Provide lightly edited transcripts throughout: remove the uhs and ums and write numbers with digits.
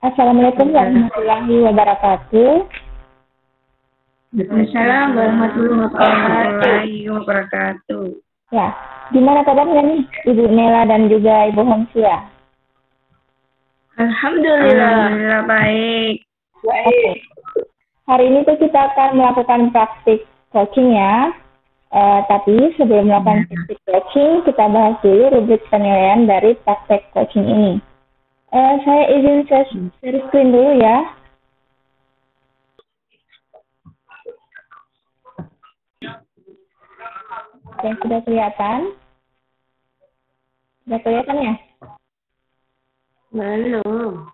Assalamualaikum warahmatullahi wabarakatuh. Waalaikumsalam warahmatullahi wabarakatuh. Ya, gimana kabarnya nih Ibu Nela dan juga Ibu Homsia? Alhamdulillah baik. Oke. Hari ini tuh kita akan melakukan praktik coaching ya. Tapi sebelum melakukan praktik coaching, kita bahas dulu rubrik penilaian dari praktek coaching ini. Saya izin share screen dulu ya. Oke, sudah kelihatan? Sudah kelihatan ya? Belum.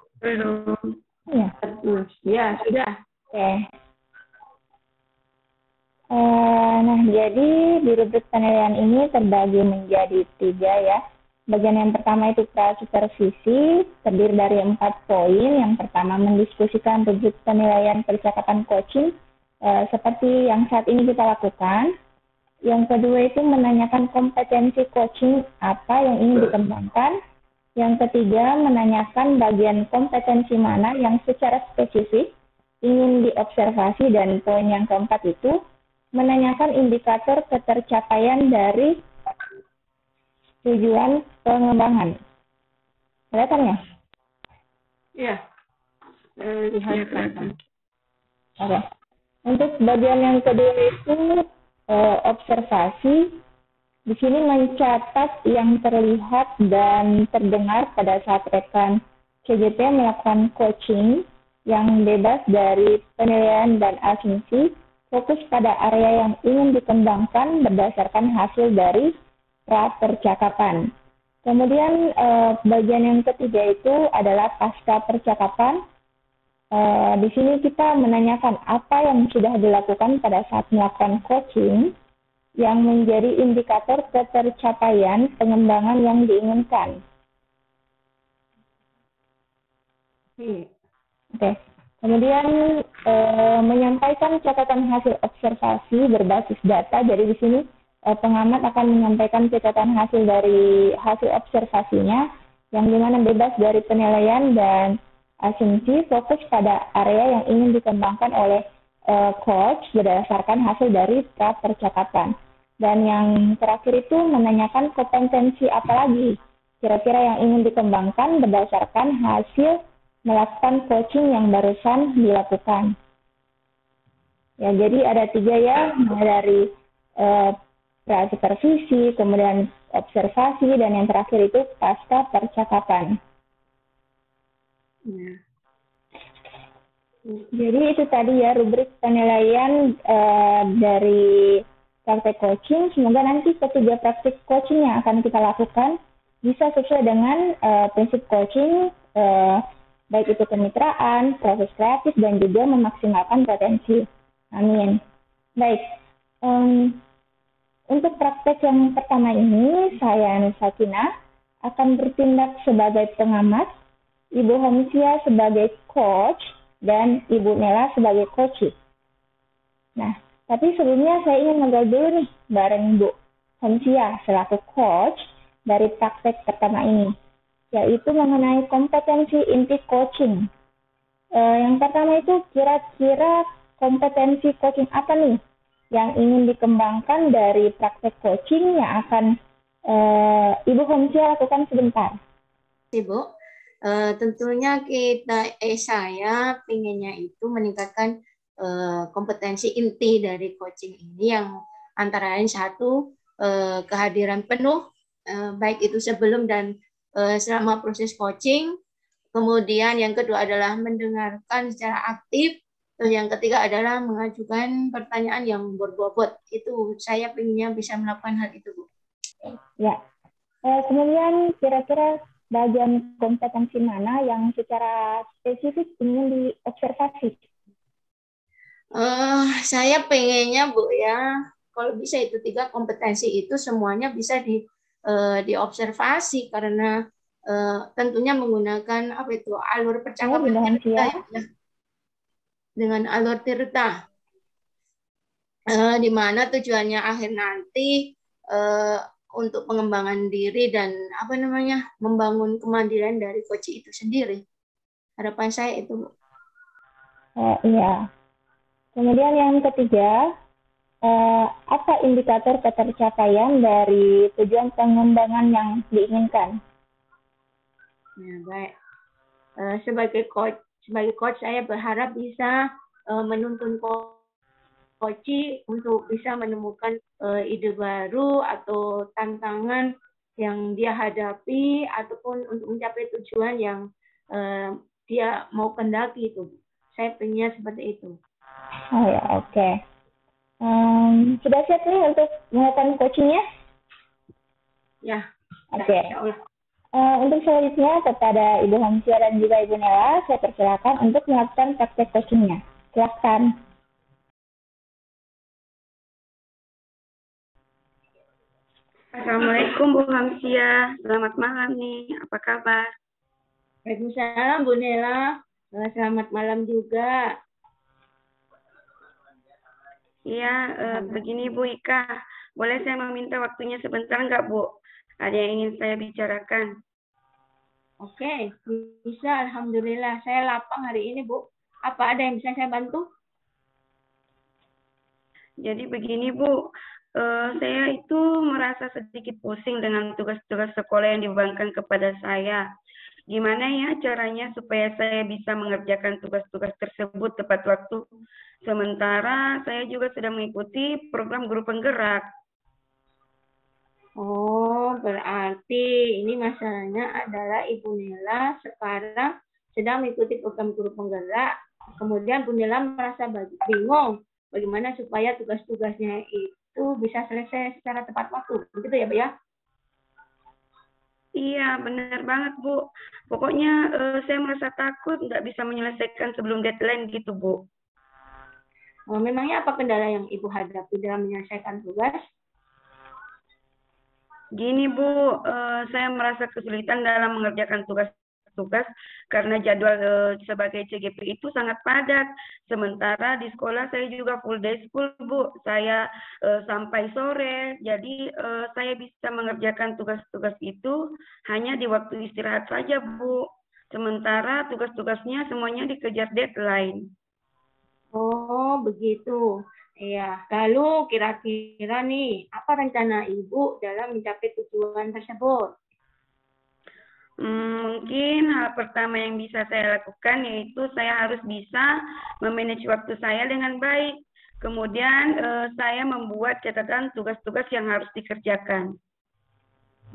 Ya. Ya, sudah. Oke. Nah, jadi di rubrik penilaian ini terbagi menjadi 3 ya. Bagian yang pertama itu pra-supervisi, terdiri dari 4 poin. Yang pertama mendiskusikan rubrik penilaian percakapan coaching, seperti yang saat ini kita lakukan. Yang kedua itu menanyakan kompetensi coaching apa yang ingin dikembangkan. Yang ketiga menanyakan bagian kompetensi mana yang secara spesifik ingin diobservasi, dan poin yang keempat itu menanyakan indikator ketercapaian dari tujuan pengembangan. Kelihatan ya? Iya. Lihat. Oke. Untuk bagian yang kedua itu observasi. Di sini mencatat yang terlihat dan terdengar pada saat rekan CJP melakukan coaching yang bebas dari penilaian dan asumsi, fokus pada area yang ingin dikembangkan berdasarkan hasil dari pra-percakapan. Kemudian bagian yang ketiga itu adalah pasca percakapan. Di sini kita menanyakan apa yang sudah dilakukan pada saat melakukan coaching yang menjadi indikator ketercapaian pengembangan yang diinginkan. Oke. Kemudian menyampaikan catatan hasil observasi berbasis data. Jadi di sini pengamat akan menyampaikan catatan hasil dari hasil observasinya yang dimana bebas dari penilaian dan asumsi, fokus pada area yang ingin dikembangkan oleh coach berdasarkan hasil dari percakapan. Dan yang terakhir itu menanyakan kompetensi apa lagi kira-kira yang ingin dikembangkan berdasarkan hasil melakukan coaching yang barusan dilakukan. Ya, jadi ada 3 ya, mulai dari pra-supervisi, kemudian observasi, dan yang terakhir itu pasca percakapan. Jadi itu tadi ya rubrik penilaian dari praktek coaching. Semoga nanti ketiga praktik coaching yang akan kita lakukan bisa sesuai dengan prinsip coaching, baik itu kemitraan, proses kreatif, dan juga memaksimalkan potensi. Amin. Baik, untuk praktek yang pertama ini, saya Nusakina akan bertindak sebagai pengamat, Ibu Homsia sebagai coach, dan Ibu Nela sebagai coach. Nah, tapi sebelumnya saya ingin ngobrol dulu nih bareng Ibu Homsia selaku coach dari praktek pertama ini, yaitu mengenai kompetensi inti coaching. Yang pertama itu kira-kira kompetensi coaching apa nih yang ingin dikembangkan dari praktek coaching yang akan Ibu Homsia lakukan sebentar. Ibu, tentunya saya pinginnya itu meningkatkan kompetensi inti dari coaching ini yang antara lain satu kehadiran penuh baik itu sebelum dan selama proses coaching, kemudian yang kedua adalah mendengarkan secara aktif, terus yang ketiga adalah mengajukan pertanyaan yang berbobot. Itu saya pinginnya bisa melakukan hal itu, Bu. Ya, kemudian kira-kira bagian kompetensi mana yang secara spesifik ingin diobservasi? Saya pengennya Bu ya, kalau bisa itu 3 kompetensi itu semuanya bisa diobservasi karena tentunya menggunakan alur percakapan dengan alur tirta, di mana tujuannya akhir nanti untuk pengembangan diri dan membangun kemandirian dari coach itu sendiri. Harapan saya itu, Bu. Iya. Kemudian yang ketiga, apa indikator ketercapaian dari tujuan pengembangan yang diinginkan? Ya, baik. Sebagai coach saya berharap bisa menuntun coach untuk bisa menemukan ide baru atau tantangan yang dia hadapi ataupun untuk mencapai tujuan yang dia mau kendaki itu. Saya punya seperti itu. Oh ya, oke. Sudah siap nih untuk melakukan coachingnya? Ya. Oke. Untuk selanjutnya kepada Ibu Hamsia dan juga Ibu Nela, saya persilakan untuk melakukan praktek coachingnya. Silakan. Assalamualaikum Bu Hamsia, selamat malam nih, apa kabar? Waalaikumsalam Bu Nela, selamat malam juga. Iya, begini Bu Ika, boleh saya meminta waktunya sebentar nggak Bu? Ada yang ingin saya bicarakan. Oke, bisa, alhamdulillah. Saya lapang hari ini Bu. Apa ada yang bisa saya bantu? Jadi begini Bu, saya itu merasa sedikit pusing dengan tugas-tugas sekolah yang dibebankan kepada saya. Gimana ya caranya supaya saya bisa mengerjakan tugas-tugas tersebut tepat waktu? Sementara saya juga sedang mengikuti program guru penggerak. Oh, berarti ini masalahnya adalah Ibu Nela sekarang sedang mengikuti program guru penggerak. Kemudian Bu Nela merasa bingung bagaimana supaya tugas-tugasnya itu bisa selesai secara tepat waktu. Begitu ya, Bu ya? Iya, benar banget, Bu. Pokoknya saya merasa takut nggak bisa menyelesaikan sebelum deadline gitu, Bu. Memangnya apa kendala yang Ibu hadapi dalam menyelesaikan tugas? Gini, Bu, saya merasa kesulitan dalam mengerjakan tugas karena jadwal sebagai CGP itu sangat padat. Sementara di sekolah saya juga full day school, Bu. Saya sampai sore, jadi saya bisa mengerjakan tugas-tugas itu hanya di waktu istirahat saja, Bu. Sementara tugas-tugasnya semuanya dikejar deadline. Oh, begitu. Iya, lalu kira-kira nih, apa rencana Ibu dalam mencapai tujuan tersebut? Mungkin hal pertama yang bisa saya lakukan yaitu saya harus bisa memanage waktu saya dengan baik. Kemudian saya membuat catatan tugas-tugas yang harus dikerjakan.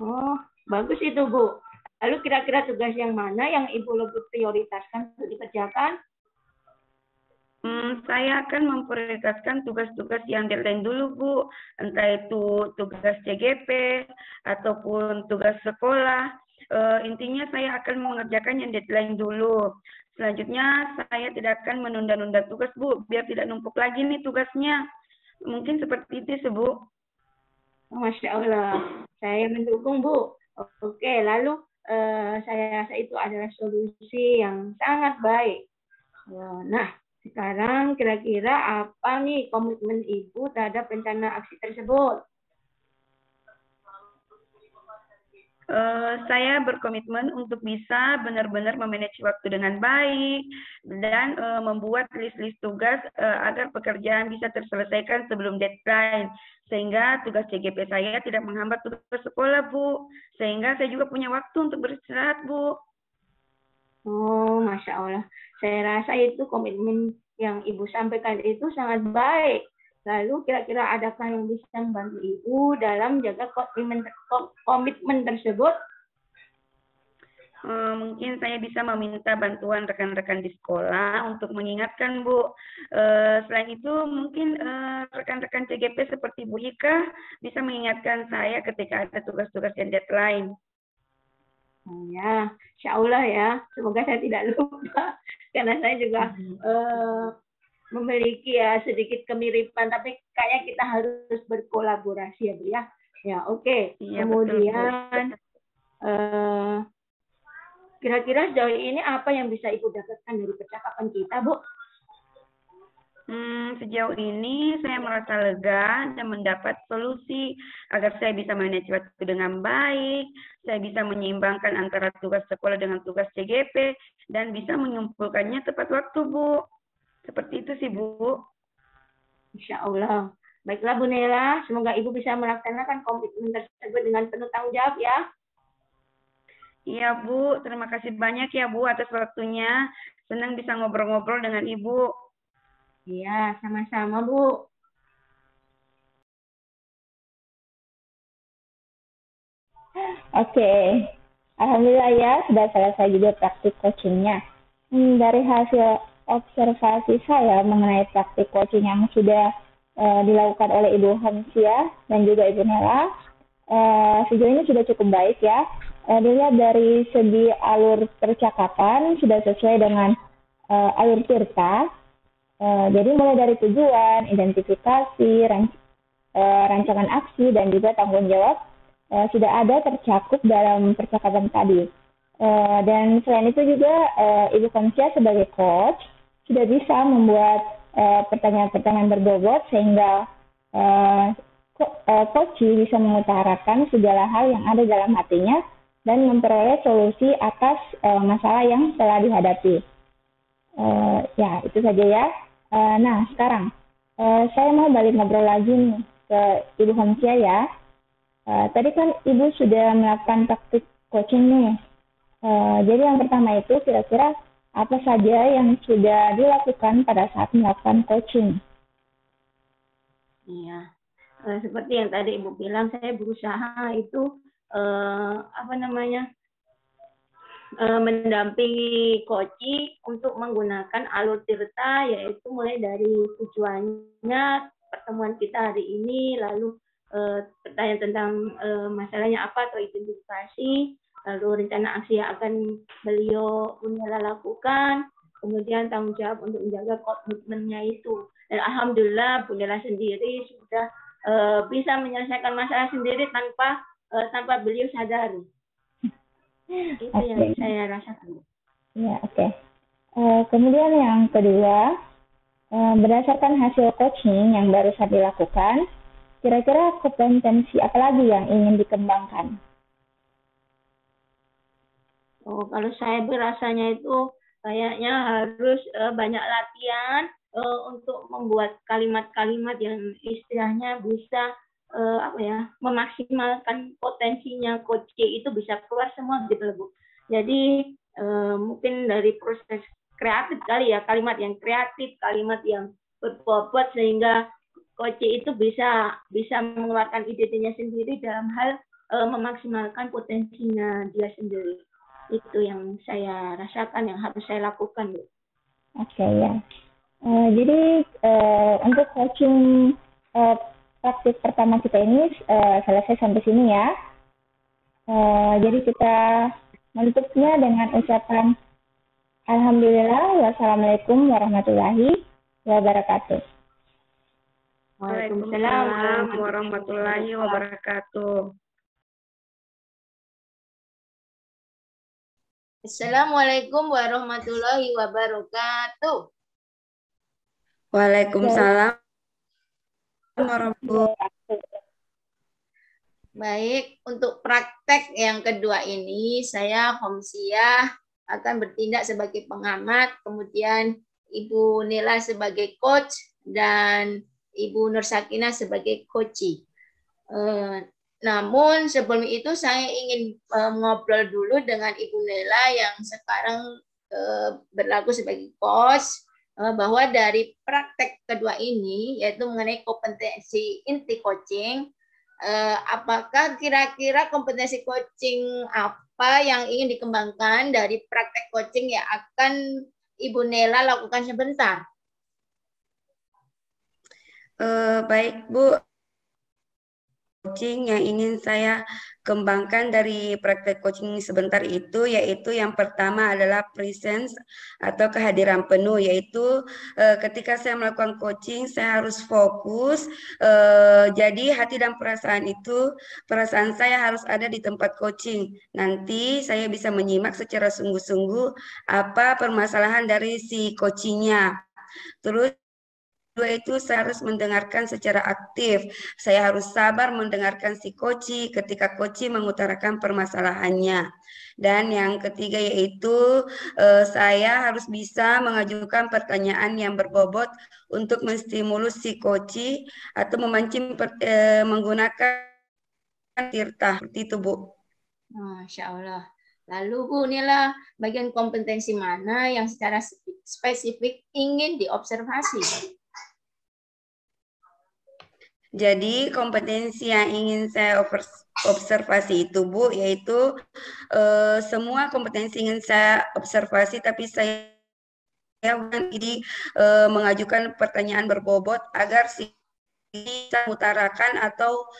Oh, bagus itu, Bu. Lalu kira-kira tugas yang mana yang Ibu lebih prioritaskan untuk dikerjakan? Saya akan memprioritaskan tugas-tugas yang deadline dulu, Bu. Entah itu tugas CGP ataupun tugas sekolah. Intinya saya akan mengerjakan yang deadline dulu. Selanjutnya saya tidak akan menunda-nunda tugas, Bu, biar tidak numpuk lagi nih tugasnya. Mungkin seperti itu, Bu. Masya Allah, saya mendukung, Bu. Oke, lalu saya rasa itu adalah solusi yang sangat baik. Nah, sekarang kira-kira apa nih komitmen Ibu terhadap rencana aksi tersebut? Saya berkomitmen untuk bisa benar-benar memanage waktu dengan baik dan membuat list-list tugas agar pekerjaan bisa terselesaikan sebelum deadline, sehingga tugas CGP saya tidak menghambat tugas sekolah, Bu. Sehingga saya juga punya waktu untuk beristirahat, Bu. Oh, Masya Allah. Saya rasa itu komitmen yang Ibu sampaikan itu sangat baik. Lalu kira-kira adakah yang bisa membantu Ibu dalam menjaga komitmen tersebut? Mungkin saya bisa meminta bantuan rekan-rekan di sekolah untuk mengingatkan, Bu. Selain itu, mungkin rekan-rekan CGP seperti Bu Ika bisa mengingatkan saya ketika ada tugas-tugas yang deadline. Ya, insya Allah ya. Semoga saya tidak lupa. Karena saya juga memiliki ya sedikit kemiripan, tapi kayaknya kita harus berkolaborasi ya, Bu ya. Ya, oke. Iya, kemudian kira-kira sejauh ini apa yang bisa Ibu dapatkan dari percakapan kita, Bu? Sejauh ini saya merasa lega dan mendapat solusi agar saya bisa manage waktu dengan baik, saya bisa menyeimbangkan antara tugas sekolah dengan tugas CGP, dan bisa mengumpulkannya tepat waktu, Bu. Seperti itu sih, Bu. Insya Allah. Baiklah Bu Nela, semoga Ibu bisa melaksanakan komitmen tersebut dengan penuh tanggung jawab ya. Iya, Bu. Terima kasih banyak ya, Bu, atas waktunya. Senang bisa ngobrol-ngobrol dengan Ibu. Iya, sama-sama Bu. Oke, Alhamdulillah ya sudah selesai juga praktik coachingnya. Dari hasil observasi saya mengenai praktik coaching yang sudah dilakukan oleh Ibu Hamsia dan juga Ibu Nela, sejauh ini sudah cukup baik ya. Dilihat dari segi alur percakapan sudah sesuai dengan alur cerita. Jadi mulai dari tujuan, identifikasi, rancangan aksi, dan juga tanggung jawab sudah ada tercakup dalam percakapan tadi. Dan selain itu juga Ibu Kamsia sebagai coach sudah bisa membuat pertanyaan-pertanyaan berbobot sehingga coach bisa mengutarakan segala hal yang ada dalam hatinya dan memperoleh solusi atas masalah yang telah dihadapi. Ya, itu saja ya. Nah, sekarang saya mau balik ngobrol lagi nih ke Ibu Hamsia ya. Tadi kan Ibu sudah melakukan praktik coaching nih. Jadi yang pertama itu kira-kira apa saja yang sudah dilakukan pada saat melakukan coaching? Iya, seperti yang tadi Ibu bilang, saya berusaha itu mendampingi coaching untuk menggunakan alur cerita, yaitu mulai dari tujuannya pertemuan kita hari ini, lalu pertanyaan tentang masalahnya apa atau identifikasi, lalu rencana aksi yang akan beliau lakukan, kemudian tanggung jawab untuk menjaga komitmennya itu. Dan alhamdulillah Bu Nela sendiri sudah bisa menyelesaikan masalah sendiri tanpa beliau sadari. Itu yang saya rasakan. Ya, oke. Kemudian yang kedua, berdasarkan hasil coaching yang baru saja dilakukan, kira-kira kompetensi apa lagi yang ingin dikembangkan? Kalau saya berasanya itu kayaknya harus banyak latihan untuk membuat kalimat-kalimat yang istilahnya bisa memaksimalkan potensinya coach itu bisa keluar semua gitu Bu. Jadi mungkin dari proses kreatif kali ya, kalimat yang kreatif, kalimat yang berbobot sehingga coach itu bisa mengeluarkan ide-idenya sendiri dalam hal memaksimalkan potensinya dia sendiri. Itu yang saya rasakan, yang harus saya lakukan Bu. Oke ya. Jadi untuk coaching praktik pertama kita ini selesai sampai sini ya. Jadi kita menutupnya dengan ucapan Alhamdulillah, wassalamualaikum warahmatullahi wabarakatuh. Waalaikumsalam warahmatullahi wabarakatuh. Assalamualaikum warahmatullahi wabarakatuh. Waalaikumsalam warahmatullahi wabarakatuh. Baik, untuk praktek yang kedua ini saya Homsiah akan bertindak sebagai pengamat, kemudian Ibu Nela sebagai coach dan Ibu Nur Sakinah sebagai coachee. Namun sebelum itu saya ingin ngobrol dulu dengan Ibu Nela yang sekarang berlaku sebagai coach, bahwa dari praktek kedua ini yaitu mengenai kompetensi inti coaching, apakah kira-kira kompetensi coaching apa yang ingin dikembangkan dari praktek coaching yang akan Ibu Nela lakukan sebentar? Baik Bu, coaching yang ingin saya kembangkan dari praktek coaching sebentar itu yaitu yang pertama adalah presence atau kehadiran penuh, yaitu ketika saya melakukan coaching saya harus fokus, jadi hati dan perasaan saya harus ada di tempat coaching. Nanti saya bisa menyimak secara sungguh-sungguh apa permasalahan dari si coachingnya. Terus Kedua itu saya harus mendengarkan secara aktif. Saya harus sabar mendengarkan si koci ketika koci mengutarakan permasalahannya. Dan yang ketiga yaitu saya harus bisa mengajukan pertanyaan yang berbobot untuk menstimulus si koci atau memancing menggunakan tirta. Seperti itu, Bu. Masya Allah. Lalu Bu, inilah bagian kompetensi mana yang secara spesifik ingin diobservasi? Jadi kompetensi yang ingin saya observasi itu, Bu, yaitu semua kompetensi ingin saya observasi, tapi saya jadi mengajukan pertanyaan berbobot agar si bisa mengutarakan atau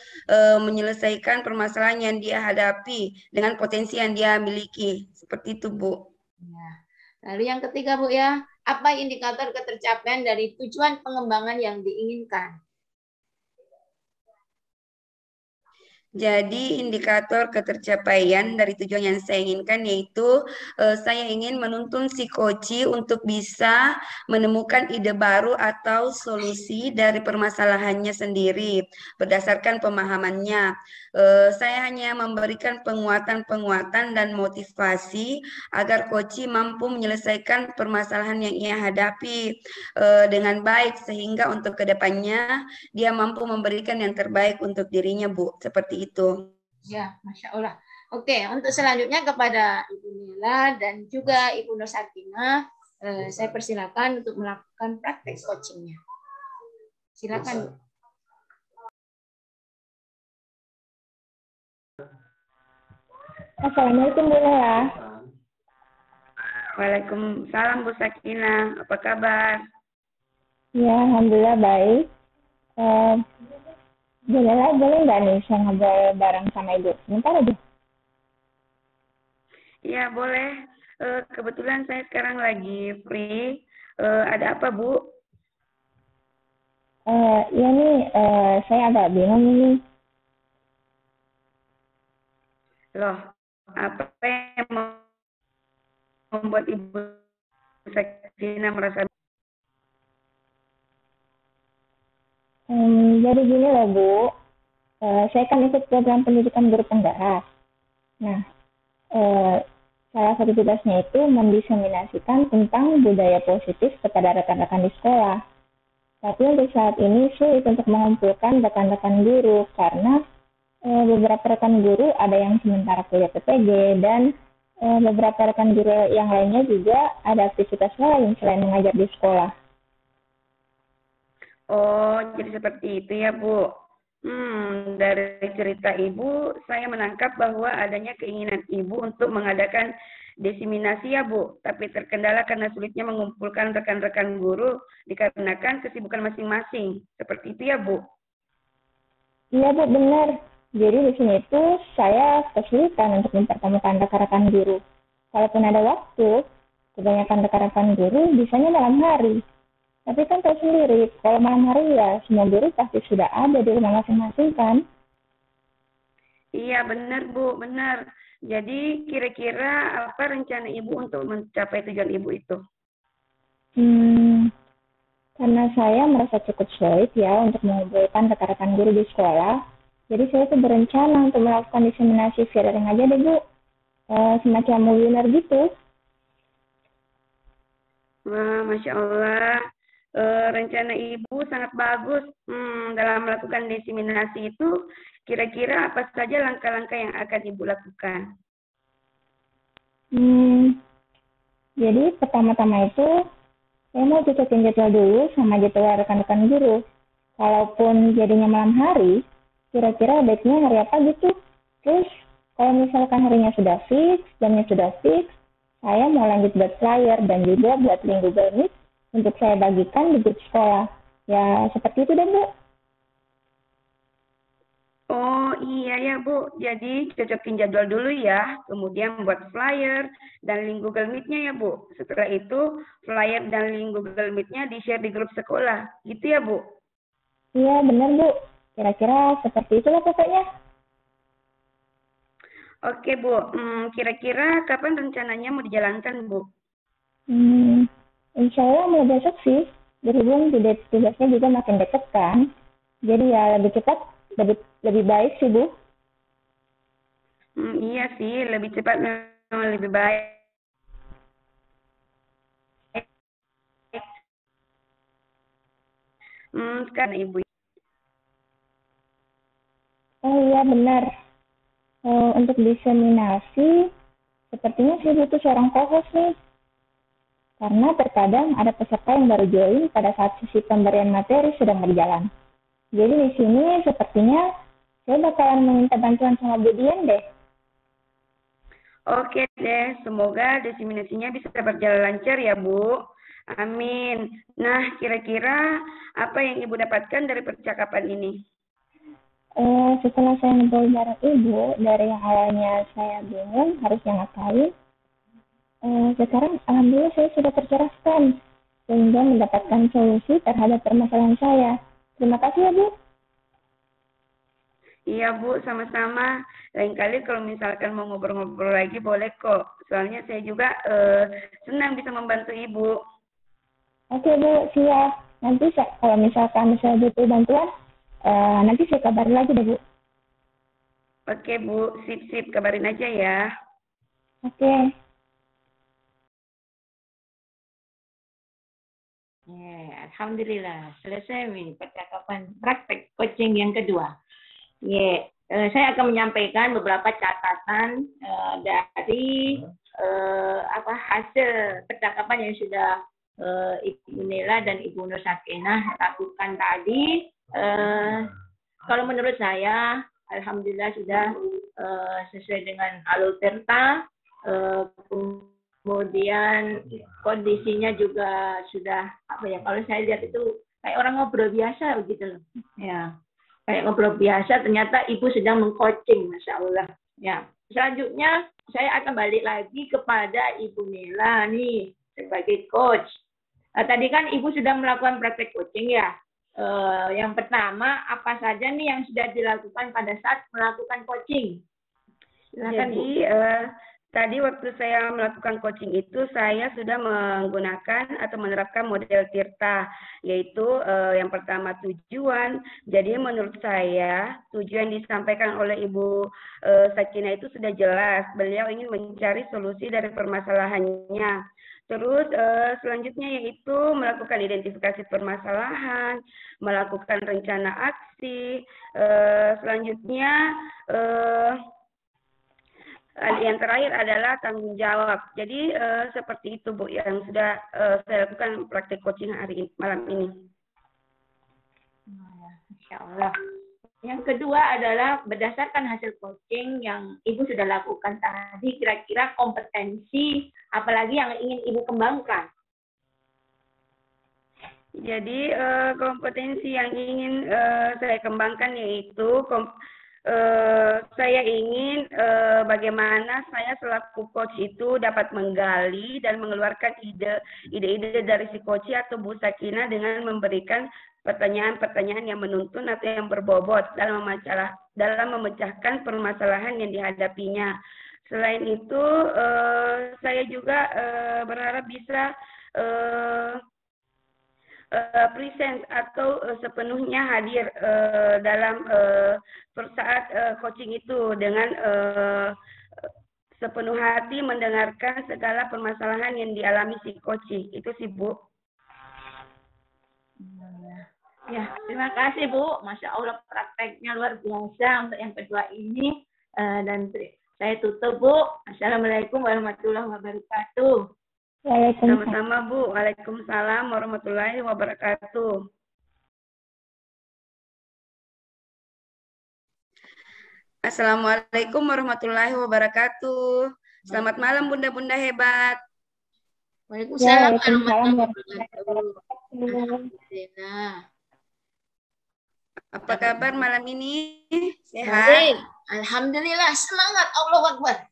menyelesaikan permasalahan yang dia hadapi dengan potensi yang dia miliki. Seperti itu, Bu. Ya. Lalu yang ketiga, Bu, ya, apa indikator ketercapaian dari tujuan pengembangan yang diinginkan? Jadi indikator ketercapaian dari tujuan yang saya inginkan yaitu saya ingin menuntun si koci untuk bisa menemukan ide baru atau solusi dari permasalahannya sendiri berdasarkan pemahamannya. Saya hanya memberikan penguatan-penguatan dan motivasi agar koci mampu menyelesaikan permasalahan yang ia hadapi dengan baik sehingga untuk kedepannya dia mampu memberikan yang terbaik untuk dirinya, Bu. Seperti itu. Ya, Masya Allah. Oke, untuk selanjutnya kepada Ibu Nila dan juga Ibu Nur Sakinah, saya persilakan untuk melakukan praktek coachingnya. Silakan. Assalamualaikum Bu Nela. Waalaikumsalam Bu Sakinah. Apa kabar? Ya, alhamdulillah baik. Bu Nela boleh nggak nih saya ngobrol bareng sama Ibu? Sebentar aja. Iya, boleh. Kebetulan saya sekarang lagi free. Ada apa, Bu? Iya nih, saya agak bingung ini. Loh, apa yang membuat Ibu Sakinah merasa Jadi gini loh Bu, saya kan ikut program pendidikan guru penggerak. Nah, salah satu tugasnya itu mendiseminasikan tentang budaya positif kepada rekan-rekan di sekolah. Tapi untuk saat ini sulit untuk mengumpulkan rekan-rekan guru karena beberapa rekan guru ada yang sementara kuliah PPG dan beberapa rekan guru yang lainnya juga ada aktivitas lain selain mengajar di sekolah. Oh, jadi seperti itu ya, Bu. Dari cerita Ibu, saya menangkap bahwa adanya keinginan Ibu untuk mengadakan diseminasi ya, Bu. Tapi terkendala karena sulitnya mengumpulkan rekan-rekan guru dikarenakan kesibukan masing-masing. Seperti itu ya, Bu. Iya Bu, benar. Jadi di sini itu saya kesulitan untuk mempertemukan rekan-rekan guru. Kalaupun ada waktu, kebanyakan rekan-rekan guru bisanya malam hari. Tapi kan tahu sendiri, kalau malam hari ya semua guru pasti sudah ada di rumah masing-masing kan? Iya, benar Bu, benar. Jadi kira-kira apa rencana Ibu untuk mencapai tujuan Ibu itu? Karena saya merasa cukup sulit ya untuk mengumpulkan rekan-rekan guru di sekolah. Jadi saya tuh berencana untuk melakukan diseminasi via daring aja deh Bu. Semacam webinar gitu. Wah, Masya Allah. Rencana Ibu sangat bagus dalam melakukan diseminasi itu. Kira-kira apa saja langkah-langkah yang akan Ibu lakukan? Jadi pertama-tama itu saya mau cocokin jadwal dulu sama jadwal rekan-rekan guru. Kalaupun jadinya malam hari, kira-kira baiknya hari apa gitu. Terus kalau misalkan harinya sudah fix, jamnya sudah fix, saya mau lanjut buat flyer dan juga buat link Google Meet untuk saya bagikan di grup sekolah. Ya, seperti itu deh, Bu. Oh iya ya Bu, jadi cocokin jadwal dulu ya, kemudian buat flyer dan link Google Meet-nya ya Bu. Setelah itu flyer dan link Google Meet-nya di-share di grup sekolah, gitu ya Bu? Iya, benar Bu. Kira-kira seperti itulah pokoknya. Oke Bu, kira-kira kapan rencananya mau dijalankan Bu? Insya Allah mulai besok sih. berhubung tugasnya juga makin dekat kan. Jadi ya lebih cepat, lebih baik sih, Bu. Iya sih, lebih cepat memang lebih baik. Sekarang Ibu. Oh iya benar. Untuk diseminasi, sepertinya sih butuh seorang co-host nih. Karena terkadang ada peserta yang baru join pada saat sesi pemberian materi sedang berjalan. Jadi di sini sepertinya saya bakalan meminta bantuan sama Bu Dian deh. Oke deh, semoga diseminasinya bisa berjalan lancar ya Bu. Amin. Nah, kira-kira apa yang Ibu dapatkan dari percakapan ini? Setelah saya ngobrol bareng Ibu, dari yang awalnya saya bingung harusnya ngapain, sekarang alhamdulillah saya sudah tercerahkan sehingga mendapatkan solusi terhadap permasalahan saya. Terima kasih ya Bu. Iya Bu, sama-sama. Lain kali kalau misalkan mau ngobrol-ngobrol lagi boleh kok. Soalnya saya juga senang bisa membantu Ibu. Oke Bu, siap. Nanti kalau misalkan saya butuh bantuan, nanti saya kabarin lagi deh Bu. Oke Bu, sip-sip, kabarin aja ya. Oke. Alhamdulillah, selesai nih percakapan praktek coaching yang kedua. Saya akan menyampaikan beberapa catatan dari hasil percakapan yang sudah Ibu Nela dan Ibu Nur Sakinah lakukan tadi. Kalau menurut saya, alhamdulillah sudah sesuai dengan alur Tirta. Kemudian kondisinya juga sudah kalau saya lihat itu kayak orang ngobrol biasa begitu loh. Ya, kayak ngobrol biasa, ternyata Ibu sedang mengcoaching, Masya Allah. Ya, selanjutnya saya akan balik lagi kepada Ibu Nela nih sebagai coach. Tadi kan Ibu sudah melakukan praktek coaching ya. Yang pertama, apa saja nih yang sudah dilakukan pada saat melakukan coaching? Silakan, Jadi, tadi waktu saya melakukan coaching itu, saya sudah menggunakan atau menerapkan model Tirta, yaitu yang pertama tujuan. Jadi menurut saya, tujuan disampaikan oleh Ibu Sakinah itu sudah jelas. Beliau ingin mencari solusi dari permasalahannya. Terus selanjutnya yaitu melakukan identifikasi permasalahan, melakukan rencana aksi. Selanjutnya yang terakhir adalah tanggung jawab. Jadi seperti itu Bu yang sudah saya lakukan praktik coaching malam ini. Insya Allah. Yang kedua adalah berdasarkan hasil coaching yang Ibu sudah lakukan tadi, kira-kira kompetensi apalagi yang ingin Ibu kembangkan? Jadi kompetensi yang ingin saya kembangkan yaitu saya ingin bagaimana saya selaku coach itu dapat menggali dan mengeluarkan ide-ide dari si coach atau Bu Sakinah dengan memberikan pertanyaan-pertanyaan yang menuntun atau yang berbobot dalam memecahkan permasalahan yang dihadapinya. Selain itu, saya juga berharap bisa present atau sepenuhnya hadir dalam saat coaching itu dengan sepenuh hati mendengarkan segala permasalahan yang dialami si coaching. Itu sih Bu. Ya, terima kasih Bu. Masya Allah prakteknya luar biasa untuk yang kedua ini. Dan saya tutup Bu. Assalamualaikum warahmatullahi wabarakatuh. Sama-sama Bu. Waalaikumsalam warahmatullahi wabarakatuh. Assalamualaikum warahmatullahi wabarakatuh. Selamat malam Bunda-Bunda hebat. Waalaikumsalam warahmatullahi wabarakatuh. Apa kabar malam ini? Sehat? Baik. Alhamdulillah, semangat. Allahu Akbar.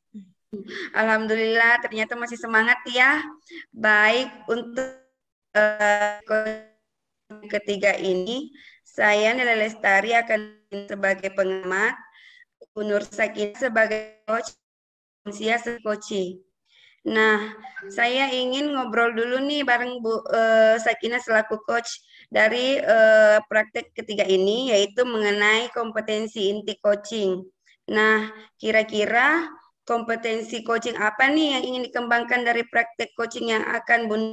Alhamdulillah, ternyata masih semangat ya. Baik, untuk ketiga ini, saya Nela Lestari akan sebagai pengamat, Nur Sakinah sebagai coach, Sia coaching. Nah, saya ingin ngobrol dulu nih bareng Bu Sakina selaku coach dari praktek ketiga ini, yaitu mengenai kompetensi inti coaching. Nah, kira-kira kompetensi coaching apa nih yang ingin dikembangkan dari praktek coaching yang akan Bun?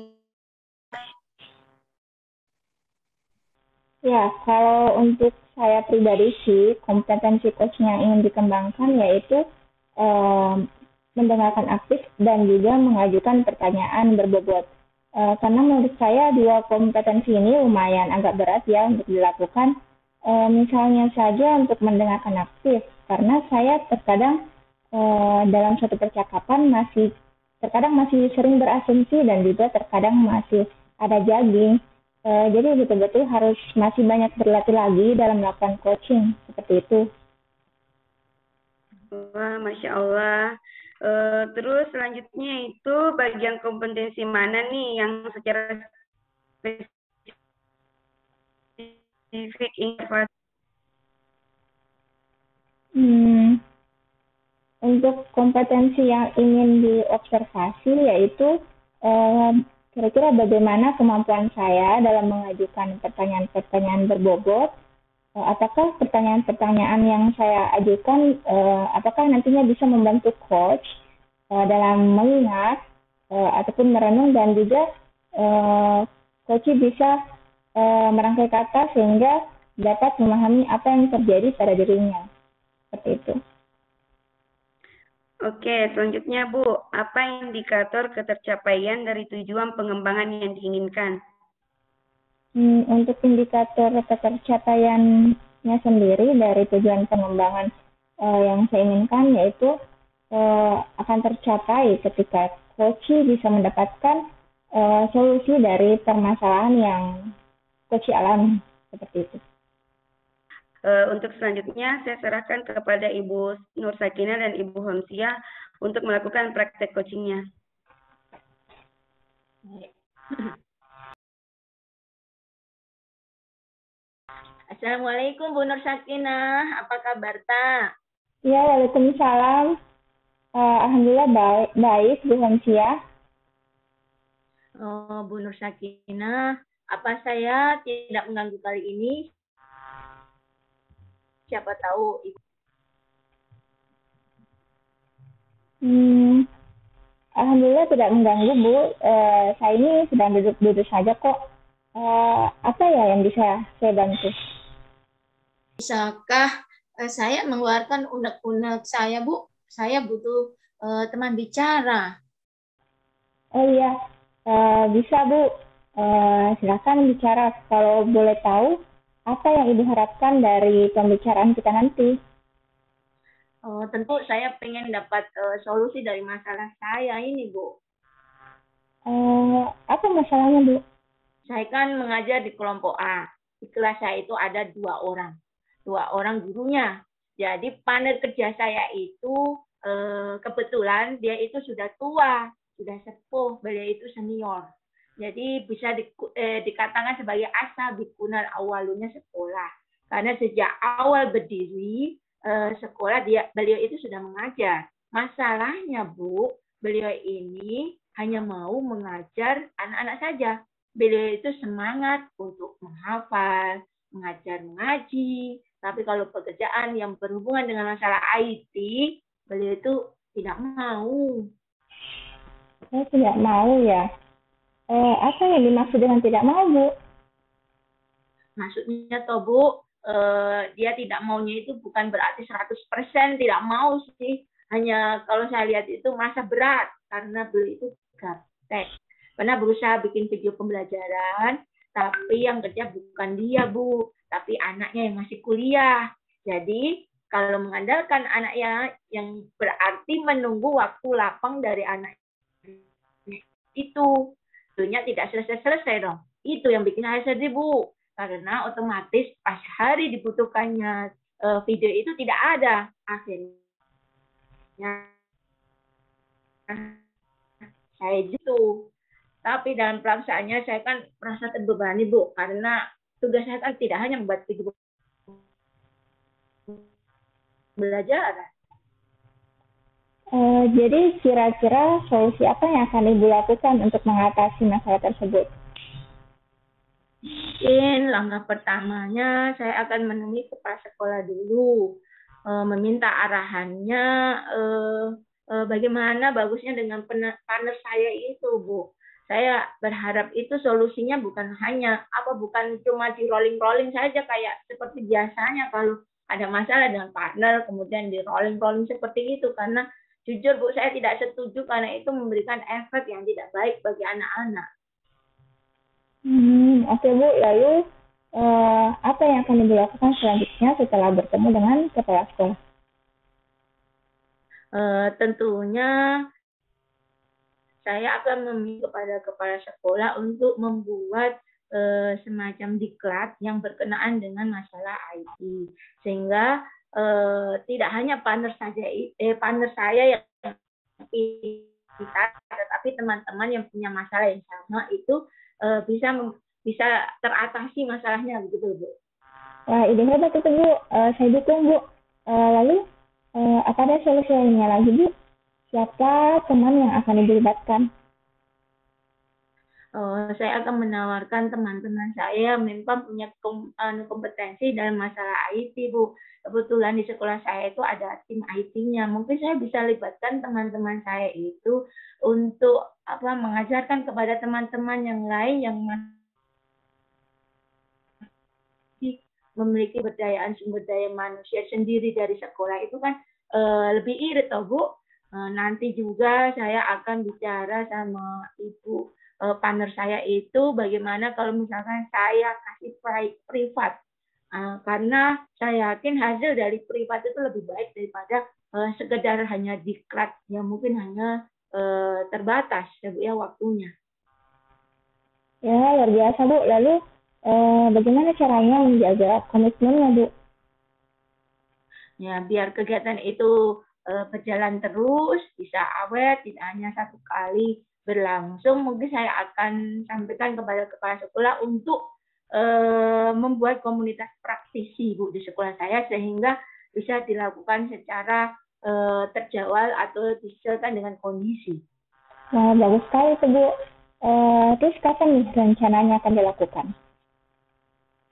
Ya, kalau untuk saya pribadi sih, kompetensi coaching yang ingin dikembangkan yaitu mendengarkan aktif dan juga mengajukan pertanyaan berbobot. Karena menurut saya dua kompetensi ini lumayan agak berat ya untuk dilakukan. Misalnya saja untuk mendengarkan aktif, karena saya terkadang dalam suatu percakapan terkadang masih sering berasumsi dan juga terkadang masih ada jogging. Jadi betul-betul harus masih banyak berlatih lagi dalam melakukan coaching seperti itu. Wah, Masya Allah. Terus selanjutnya itu bagian kompetensi mana nih yang secara spesifik ingin Untuk kompetensi yang ingin diobservasi yaitu kira-kira bagaimana kemampuan saya dalam mengajukan pertanyaan-pertanyaan berbobot. Apakah pertanyaan-pertanyaan yang saya ajukan apakah nantinya bisa membantu coach dalam mengingat ataupun merenung, dan juga coach bisa merangkai kata sehingga dapat memahami apa yang terjadi pada dirinya. Seperti itu. Oke, selanjutnya Bu, apa indikator ketercapaian dari tujuan pengembangan yang diinginkan? Untuk indikator ketercapaiannya sendiri dari tujuan pengembangan yang saya inginkan yaitu akan tercapai ketika coach bisa mendapatkan solusi dari permasalahan yang coach alami, seperti itu. Untuk selanjutnya, saya serahkan kepada Ibu Nur Sakina dan Ibu Homsia untuk melakukan praktek coachingnya. Assalamualaikum Bu Nur Sakinah, apa kabar Ta? Ya, waalaikumsalam. Alhamdulillah baik Bu Homsia. Oh, Bu Nur Sakinah, apa saya tidak mengganggu kali ini? Siapa tahu Ibu. Alhamdulillah tidak mengganggu Bu. Saya ini sedang duduk-duduk saja kok. Apa ya yang bisa saya bantu? Bisakah saya mengeluarkan unek-unek saya Bu? Saya butuh teman bicara. Oh iya, bisa Bu. Silakan bicara. Kalau boleh tahu, apa yang Ibu harapkan dari pembicaraan kita nanti? Tentu saya pengen dapat solusi dari masalah saya ini, Bu. Apa masalahnya, Bu? Saya kan mengajar di kelompok A. Di kelas saya itu ada 2 orang gurunya. Jadi partner kerja saya itu kebetulan dia itu sudah tua, sudah sepuh, beliau itu senior. Jadi bisa dikatakan sebagai asa bikunan awalunya sekolah. Karena sejak awal berdiri sekolah beliau itu sudah mengajar. Masalahnya Bu, beliau ini hanya mau mengajar anak-anak saja. Beliau itu semangat untuk menghafal, mengajar mengaji. Tapi kalau pekerjaan yang berhubungan dengan masalah IT, beliau itu tidak mau. Saya tidak mau ya. Apa yang dimaksud dengan tidak mau, Bu? Maksudnya toh Bu, dia tidak maunya itu bukan berarti 100% tidak mau sih. Hanya kalau saya lihat itu masa berat karena beliau itu gaptek. Pernah berusaha bikin video pembelajaran, tapi yang kerja bukan dia Bu, tapi anaknya yang masih kuliah. Jadi kalau mengandalkan anaknya yang berarti menunggu waktu lapang dari anak itu, tentunya tidak selesai-selesai dong. Itu yang bikin saya sedih Bu, karena otomatis pas hari dibutuhkannya video itu tidak ada. Akhirnya saya gitu. Tapi dalam pelaksanaannya saya kan merasa terbebani Bu, karena tugas saya kan tidak hanya membuat video belajar. Jadi kira-kira solusi apa yang akan Ibu lakukan untuk mengatasi masalah tersebut? Mungkin langkah pertamanya saya akan menemui kepala sekolah dulu, meminta arahannya bagaimana bagusnya dengan partner saya itu, Bu. Saya berharap itu solusinya bukan cuma di rolling-rolling saja kayak seperti biasanya kalau ada masalah dengan partner kemudian di rolling-rolling seperti itu, karena jujur Bu saya tidak setuju karena itu memberikan efek yang tidak baik bagi anak-anak. Oke Bu, lalu apa yang akan Ibu lakukan selanjutnya setelah bertemu dengan kepala sekolah? Tentunya saya akan meminta kepada kepala sekolah untuk membuat semacam diklat yang berkenaan dengan masalah IT, sehingga tidak hanya partner saya yang kita, tetapi teman-teman yang punya masalah yang sama itu bisa teratasi masalahnya, begitu Bu. Wah, ide hebat itu Bu. Saya dukung Bu. Lalu apa ada solusi lainnya lagi Bu? Siapa teman yang akan dilibatkan? Saya akan menawarkan teman-teman saya memang punya kompetensi dalam masalah IT, Bu. Kebetulan di sekolah saya itu ada tim IT-nya. Mungkin saya bisa libatkan teman-teman saya itu untuk mengajarkan kepada teman-teman yang lain yang memiliki sumber daya manusia sendiri dari sekolah itu kan lebih irit toh Bu. Nanti juga saya akan bicara sama Ibu partner saya itu bagaimana kalau misalkan saya kasih privat, karena saya yakin hasil dari privat itu lebih baik daripada sekedar hanya diklat yang mungkin hanya terbatas ya waktunya. Ya, luar biasa Bu. Lalu bagaimana caranya menjaga komitmennya Bu? Ya, biar kegiatan itu berjalan terus, bisa awet, tidak hanya satu kali berlangsung, mungkin saya akan sampaikan kepada kepala sekolah untuk membuat komunitas praktisi Bu di sekolah saya sehingga bisa dilakukan secara terjadwal atau disesuaikan dengan kondisi. Nah, bagus sekali itu Bu. Terus kapan nih rencananya akan dilakukan?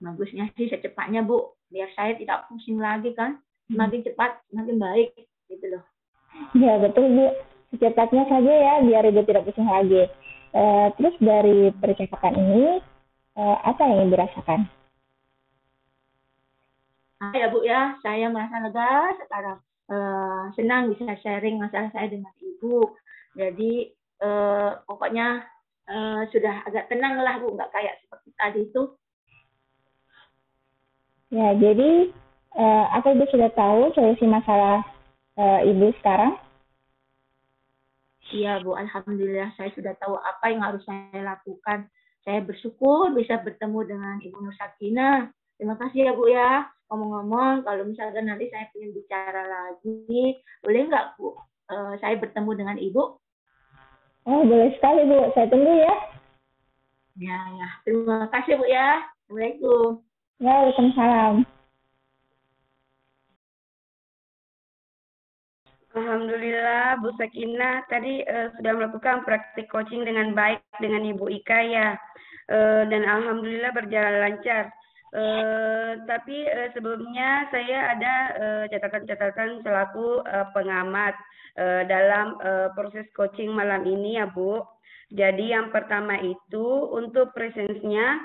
Bagusnya sih secepatnya Bu, biar saya tidak pusing lagi kan. Semakin cepat, semakin baik, gitu loh. Ya, betul Bu. Secepatnya saja ya, biar Ibu tidak pusing lagi. Terus dari percakapan ini, apa yang Ibu rasakan? Ya Bu ya, saya merasa lega sekarang. Senang bisa sharing masalah saya dengan Ibu. Jadi pokoknya sudah agak tenang lah Bu, nggak kayak seperti tadi itu. Ya, jadi apa Ibu sudah tahu solusi masalah Ibu sekarang? Iya Bu, alhamdulillah saya sudah tahu apa yang harus saya lakukan. Saya bersyukur bisa bertemu dengan Ibu Nur Sakinah. Terima kasih ya Bu ya. Ngomong-ngomong, kalau misalkan nanti saya ingin bicara lagi, boleh nggak Bu? Saya bertemu dengan Ibu? Oh, boleh sekali Bu. Saya tunggu ya. Ya. Terima kasih Bu ya. Assalamualaikum. Waalaikumsalam. Alhamdulillah Bu Sakinah tadi sudah melakukan praktik coaching dengan baik dengan Ibu Ika ya, dan alhamdulillah berjalan lancar. Tapi sebelumnya saya ada catatan-catatan selaku pengamat dalam proses coaching malam ini ya Bu. Jadi yang pertama itu untuk presensnya,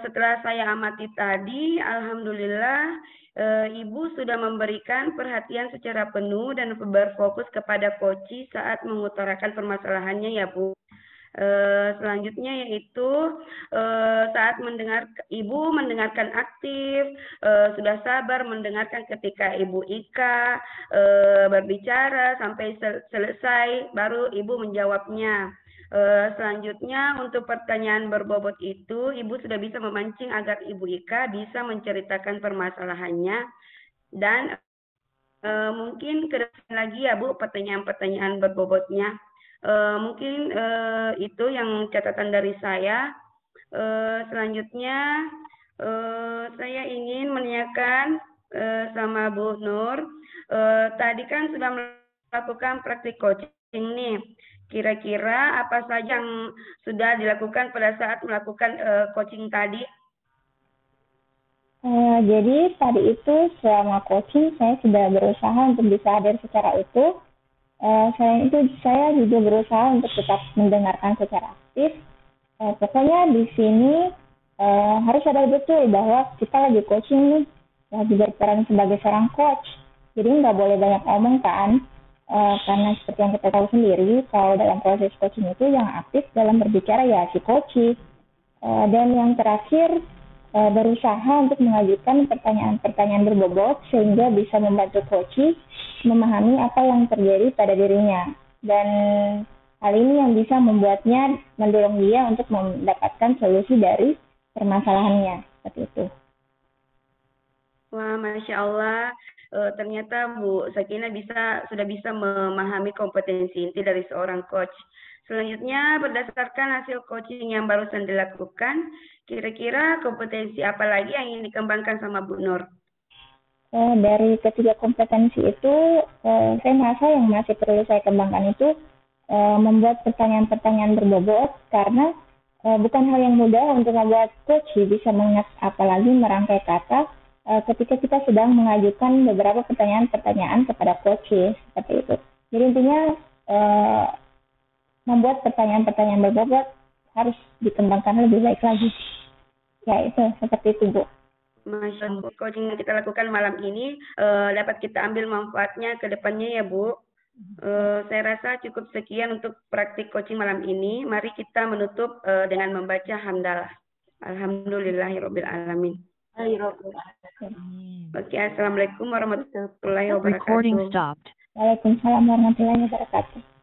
setelah saya amati tadi, alhamdulillah Ibu sudah memberikan perhatian secara penuh dan berfokus kepada coach saat mengutarakan permasalahannya ya Bu. Selanjutnya yaitu saat Ibu mendengarkan aktif, sudah sabar mendengarkan ketika Ibu Ika berbicara sampai selesai, baru Ibu menjawabnya. Selanjutnya untuk pertanyaan berbobot itu, Ibu sudah bisa memancing agar Ibu Ika bisa menceritakan permasalahannya dan mungkin ke depan lagi ya Bu pertanyaan-pertanyaan berbobotnya. Mungkin itu yang catatan dari saya. Selanjutnya saya ingin menanyakan sama Bu Nur, tadi kan sudah melakukan praktik coaching nih. Kira-kira apa saja yang sudah dilakukan pada saat melakukan coaching tadi? Jadi tadi itu selama coaching saya sudah berusaha untuk bisa hadir secara utuh. Selain itu saya juga berusaha untuk tetap mendengarkan secara aktif. Pokoknya di sini harus sadar betul bahwa kita lagi coaching nih, lagi berperan sebagai seorang coach. Jadi nggak boleh banyak omong kan, karena seperti yang kita tahu sendiri, kalau dalam proses coaching itu yang aktif dalam berbicara ya si coach. Dan yang terakhir, berusaha untuk mengajukan pertanyaan-pertanyaan berbobot sehingga bisa membantu coach memahami apa yang terjadi pada dirinya. Dan hal ini yang bisa membuatnya mendorong dia untuk mendapatkan solusi dari permasalahannya. Seperti itu. Wah, Masya Allah. Ternyata Bu Sakina sudah bisa memahami kompetensi inti dari seorang coach. Selanjutnya, berdasarkan hasil coaching yang barusan dilakukan, kira-kira kompetensi apa lagi yang ingin dikembangkan sama Bu Nur? Dari ketiga kompetensi itu, saya merasa yang masih perlu saya kembangkan itu membuat pertanyaan-pertanyaan berbobot, karena bukan hal yang mudah untuk membuat coach bisa mengingat apalagi merangkai kata ketika kita sedang mengajukan beberapa pertanyaan-pertanyaan kepada coach seperti itu. Jadi intinya membuat pertanyaan-pertanyaan berbobot harus dikembangkan lebih baik lagi. Ya itu seperti itu Bu. Masya Allah, coaching yang kita lakukan malam ini dapat kita ambil manfaatnya ke depannya ya Bu. Saya rasa cukup sekian untuk praktik coaching malam ini. Mari kita menutup dengan membaca hamdalah. Alhamdulillahirabbil alamin. Oke, assalamualaikum warahmatullahi wabarakatuh. Waalaikumsalam warahmatullahi wabarakatuh.